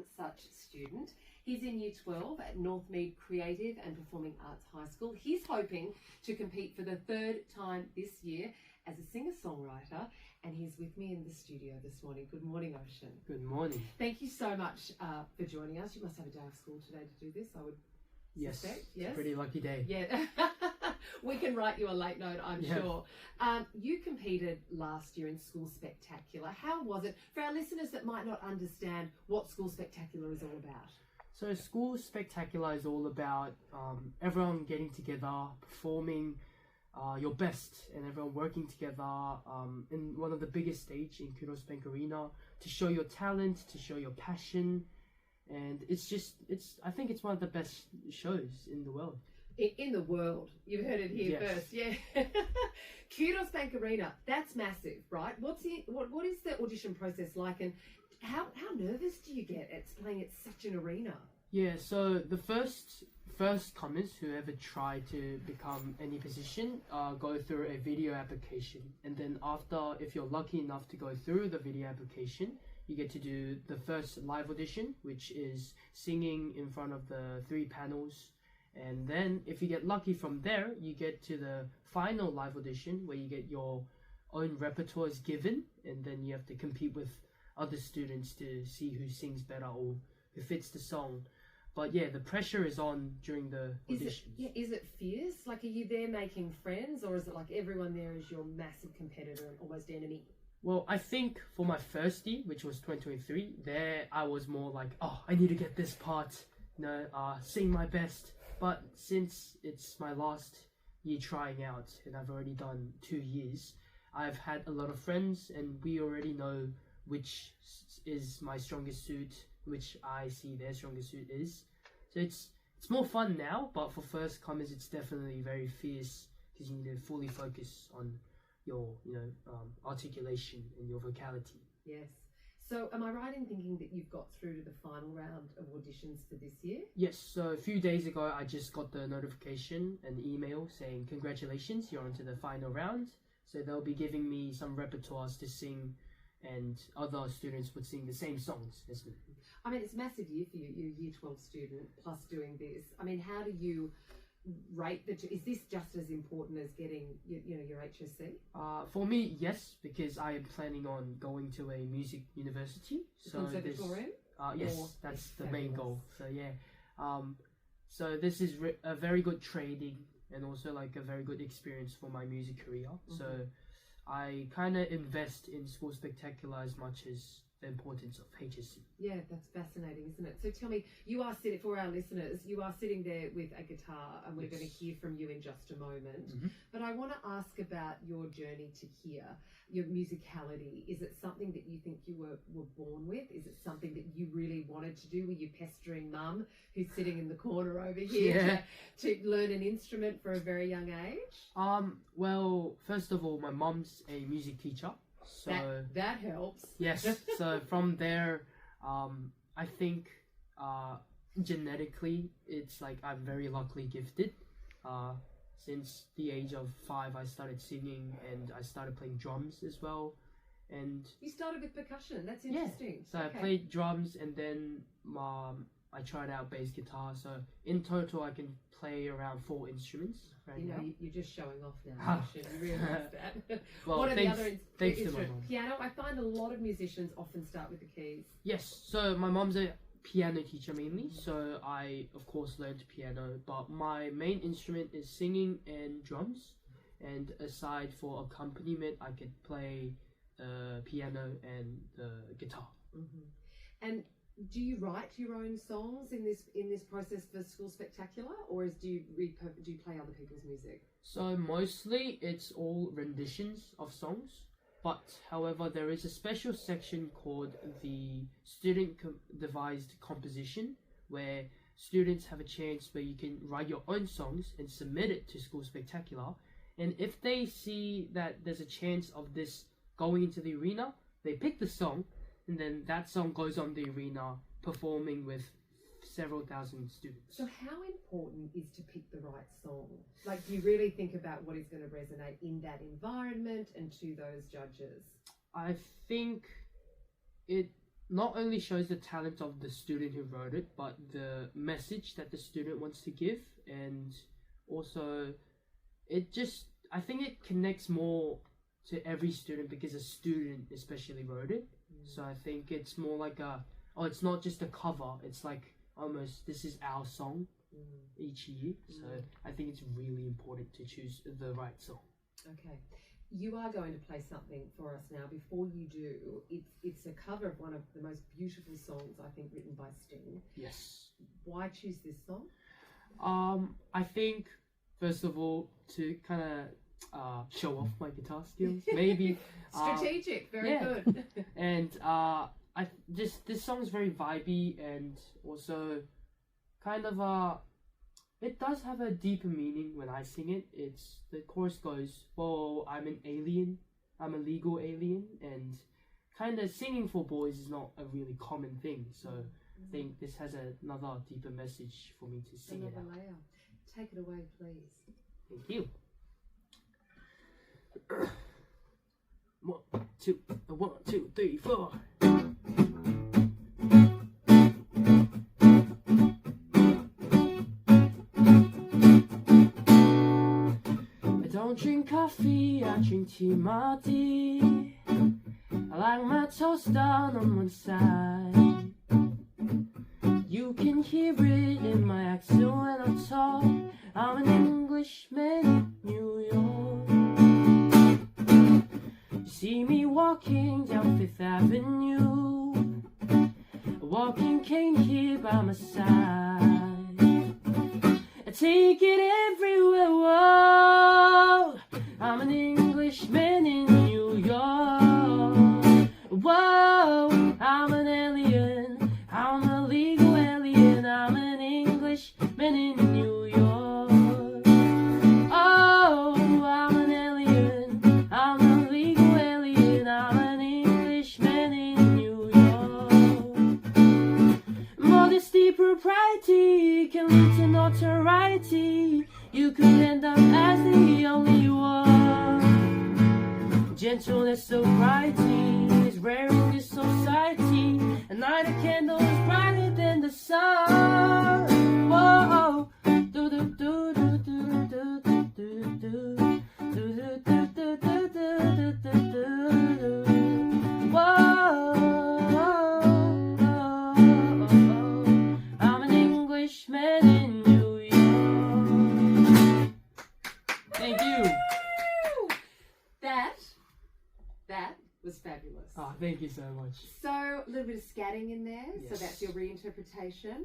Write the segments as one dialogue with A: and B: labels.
A: such student. He's in Year 12 at Northmead Creative and Performing Arts High School. He's hoping to compete for the third time this year as a singer-songwriter, and he's with me in the studio this morning. Good morning, Ocean.
B: Good morning.
A: Thank you so much for joining us. You must have a day of school today to do this, I would suspect. Yes,
B: it's a pretty lucky day.
A: Yeah. We can write you a late note, I'm sure. You competed last year in School Spectacular. How was it for our listeners that might not understand what School Spectacular is all about?
B: So School Spectacular is all about everyone getting together, performing your best, and everyone working together in one of the biggest stage in Kudos Bank Arena to show your talent, to show your passion, and I think it's one of the best shows in the world.
A: In the world, you've heard it here first, yeah. Kudos Bank Arena, that's massive, right? What is the audition process like, and how nervous do you get at playing at such an arena?
B: Yeah, so the first comers who ever try to become any position go through a video application, and then after, if you're lucky enough to go through the video application, you get to do the first live audition, which is singing in front of the 3 panels. And then if you get lucky from there, you get to the final live audition where you get your own repertoires given, and then you have to compete with other students to see who sings better or who fits the song. But yeah, the pressure is on during the auditions.
A: Is it fierce? Like, are you there making friends, or is it like everyone there is your massive competitor and almost enemy?
B: Well, I think for my first year, which was 2023, there I was more like, oh, I need to get this part, sing my best. But since it's my last year trying out and I've already done 2 years, I've had a lot of friends and we already know which is my strongest suit, which I see their strongest suit is. So it's more fun now, but for first comers it's definitely very fierce because you need to fully focus on your articulation and your vocality.
A: Yes. So am I right in thinking that you've got through to the final round of auditions for this year?
B: Yes, so a few days ago I just got the notification, an email saying congratulations, you're on to the final round. So they'll be giving me some repertoires to sing, and other students would sing the same songs as me. I
A: mean, it's a massive year for you. You're a Year 12 student plus doing this. I mean, how do you rate is this just as important as getting your HSC?
B: For me, yes, because I am planning on going to a music university. So
A: conservatorium?
B: Yes, that's the main goal. So yeah, so this is a very good training and also like a very good experience for my music career. Mm-hmm. So I kind of invest in School Spectacular as much as the importance of HSC.
A: Yeah, that's fascinating, isn't it? So tell me, you are sitting, for our listeners, you are sitting there with a guitar, and we're going to hear from you in just a moment. Mm-hmm. But I want to ask about your journey to here, your musicality. Is it something that you think you were born with? Is it something that you really wanted to do? Were you pestering mum, who's sitting in the corner over here, to learn an instrument for a very young age?
B: Well, first of all, my mum's a music teacher. So
A: that helps.
B: Yes. So from there, I think genetically, it's like I'm very luckily gifted. Since the age of 5, I started singing and I started playing drums as well. And
A: you started with percussion. That's interesting.
B: Yeah. So I played drums, and then I tried out bass guitar. So in total, I can play around 4 instruments now.
A: You're just showing off now. You realise that.
B: Well,
A: what are
B: thanks,
A: the other
B: thanks to my mom.
A: Piano. I find a lot of musicians often start with the keys.
B: Yes. So my mom's a piano teacher mainly. So I, of course, learned piano. But my main instrument is singing and drums. And aside for accompaniment, I could play the piano and the guitar.
A: Mm-hmm. And do you write your own songs in this process for School Spectacular, or do you play other people's music?
B: So mostly it's all renditions of songs, but however there is a special section called the student devised composition, where students have a chance where you can write your own songs and submit it to School Spectacular, and if they see that there's a chance of this going into the arena, they pick the song. And then that song goes on the arena, performing with several thousand students.
A: So how important is to pick the right song? Like, do you really think about what is going to resonate in that environment and to those judges?
B: I think it not only shows the talent of the student who wrote it, but the message that the student wants to give, and also I think it connects more to every student because a student especially wrote it. So I think it's more like it's not just a cover, it's like almost this is our song each year. So I think it's really important to choose the right song.
A: Okay. You are going to play something for us now. Before you do, it's a cover of one of the most beautiful songs, I think, written by Sting.
B: Yes.
A: Why choose this song?
B: I think, first of all, to kind of show off my guitar skills, maybe.
A: Strategic, very good.
B: And this song's very vibey, and also kind of it does have a deeper meaning when I sing it. The chorus goes, "Whoa, I'm an alien. I'm a legal alien," and kind of singing for boys is not a really common thing. So I think this has another deeper message for me to sing it out.
A: Layer. Take it away, please.
B: Thank you. 1, 2, 3, 4. I don't drink coffee, I drink tea mate. I like my toast down on one side. You can hear it in my accent when I talk. I'm an Englishman in New York. You see me walking down Fifth Avenue, a walking cane here by my side. I take it everywhere, whoa. I'm an Englishman in New York. Whoa, I'm an alien, I'm a legal alien. I'm an Englishman in New York. Oh, I'm an alien, I'm a legal alien. I'm an Englishman in New York. Modesty, propriety can lead to notoriety. You could end up as the only one. Gentleness, sobriety is rare in this society. A night of candles brighter than the sun. Whoa, do do do do do do do do do do do do do do do. Whoa, I'm an Englishman in New York. Thank you.
A: That was fabulous.
B: Oh, thank you so much.
A: So a little bit of scatting in there,
B: Yes.
A: so that's your reinterpretation.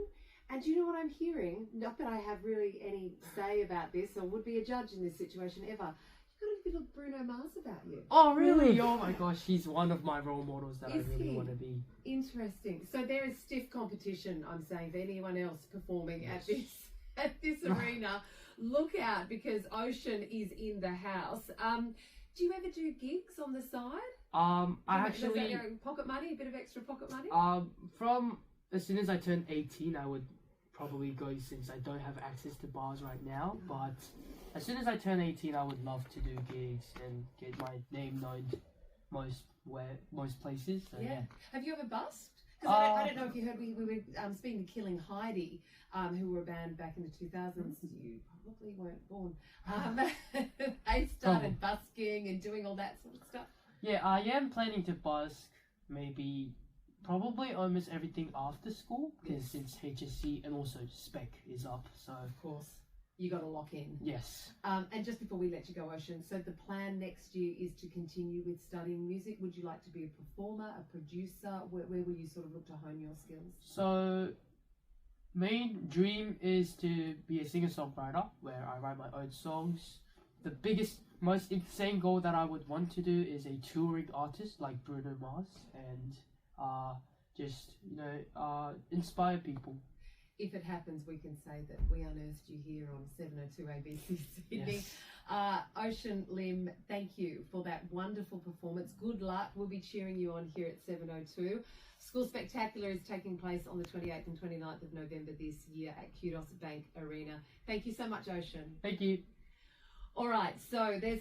A: And do you know what I'm hearing? Not that I have really any say about this or would be a judge in this situation ever. You've got a bit of Bruno Mars about you.
B: Oh, really? Oh my gosh, he's one of my role models that
A: Is
B: I really
A: he?
B: want to be.
A: Interesting. So there is stiff competition, I'm saying, for anyone else performing
B: Yes.
A: at this arena. Look out, because Ocean is in the house. Do you ever do gigs on the side?
B: I
A: Does that
B: actually,
A: go pocket money, a bit of extra pocket money?
B: from as soon as I turn 18, I would probably go, since I don't have access to bars right now. But as soon as I turn 18, I would love to do gigs and get my name known most places. So, yeah.
A: Have you ever busked? Because I don't know if you heard, we were speaking to Killing Heidi, who were a band back in the 2000s. You probably weren't born. They started busking and doing all that sort of stuff.
B: Yeah, I am planning to busk probably almost everything after school, because since HSC and also spec is up, so
A: Of course, you got to lock in.
B: yes.
A: And just before we let you go, Ocean, so the plan next year is to continue with studying music. Would you like to be a performer, a producer? Where will you sort of look to hone your skills?
B: So main dream is to be a singer-songwriter where I write my own songs. The biggest, most insane goal that I would want to do is a touring artist like Bruno Mars, and just inspire people.
A: If it happens, we can say that we unearthed you here on 702 ABC Sydney.
B: Yes.
A: Ocean Lim, thank you for that wonderful performance. Good luck. We'll be cheering you on here at 702. School Spectacular is taking place on the 28th and 29th of November this year at Kudos Bank Arena. Thank you so much, Ocean.
B: Thank you.
A: All right, so there's